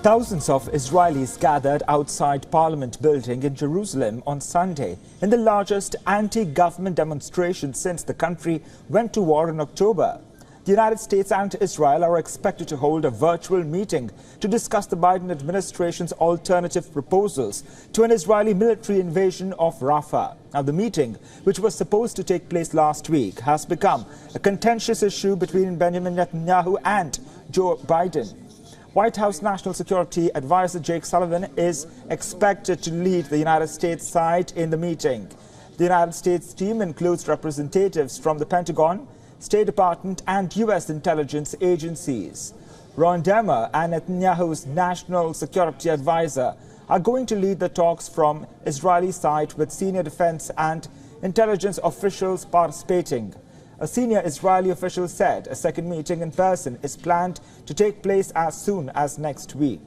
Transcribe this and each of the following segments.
Thousands of Israelis gathered outside Parliament building in Jerusalem on Sunday in the largest anti-government demonstration since the country went to war in October. The United States and Israel are expected to hold a virtual meeting to discuss the Biden administration's alternative proposals to an Israeli military invasion of Rafah. Now, the meeting, which was supposed to take place last week, has become a contentious issue between Benjamin Netanyahu and Joe Biden. White House National Security Advisor Jake Sullivan is expected to lead the United States side in the meeting. The United States team includes representatives from the Pentagon, State Department and U.S. intelligence agencies. Ron Dermer and Netanyahu's National Security Advisor are going to lead the talks from Israeli side with senior defense and intelligence officials participating. A senior Israeli official said a second meeting in person is planned to take place as soon as next week.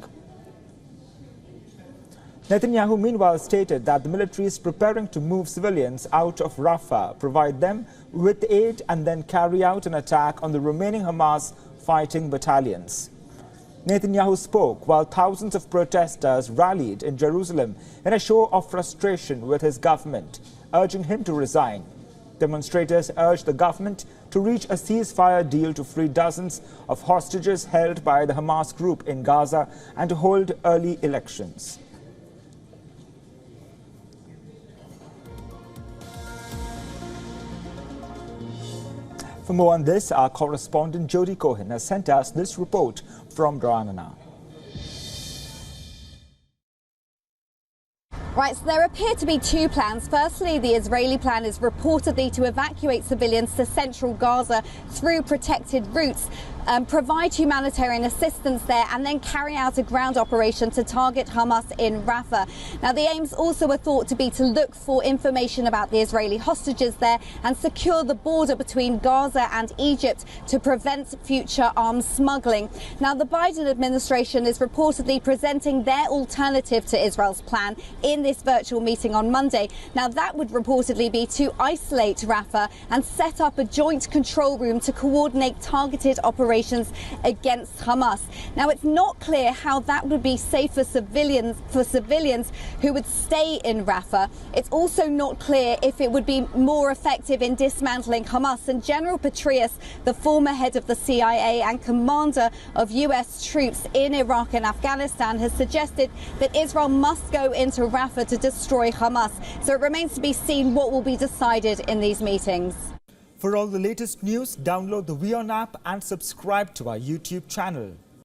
Netanyahu meanwhile stated that the military is preparing to move civilians out of Rafah, provide them with aid and then carry out an attack on the remaining Hamas fighting battalions. Netanyahu spoke while thousands of protesters rallied in Jerusalem in a show of frustration with his government, urging him to resign. Demonstrators urged the government to reach a ceasefire deal to free dozens of hostages held by the Hamas group in Gaza and to hold early elections. For more on this, our correspondent Jody Cohen has sent us this report from Granada. Right, so there appear to be two plans. Firstly, the Israeli plan is reportedly to evacuate civilians to central Gaza through protected routes, provide humanitarian assistance there and then carry out a ground operation to target Hamas in Rafah. Now, the aims also are thought to be to look for information about the Israeli hostages there and secure the border between Gaza and Egypt to prevent future arms smuggling. Now, the Biden administration is reportedly presenting their alternative to Israel's plan in this virtual meeting on Monday. Now, that would reportedly be to isolate Rafah and set up a joint control room to coordinate targeted operations against Hamas. Now, it's not clear how that would be safe for civilians who would stay in Rafah. It's also not clear if it would be more effective in dismantling Hamas. And General Petraeus, the former head of the CIA and commander of US troops in Iraq and Afghanistan, has suggested that Israel must go into Rafah to destroy Hamas. So it remains to be seen what will be decided in these meetings. For all the latest news, download the WION app and subscribe to our YouTube channel.